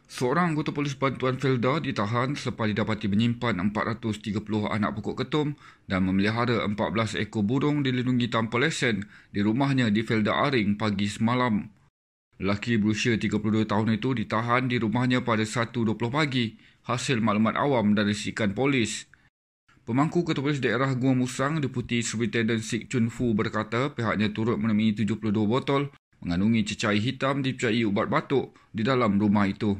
Seorang anggota polis bantuan Felda ditahan selepas didapati menyimpan 430 anak pokok ketum dan memelihara 14 ekor burung dilindungi tanpa lesen di rumahnya di Felda Aring pagi semalam. Lelaki berusia 32 tahun itu ditahan di rumahnya pada 1.20 pagi hasil maklumat awam dari risikan polis. Pemangku Ketua Polis Daerah Gua Musang, Deputi Superintendent Sik Chun Fu berkata pihaknya turut menemui 72 botol mengandungi cecair hitam dipercayai ubat batuk di dalam rumah itu.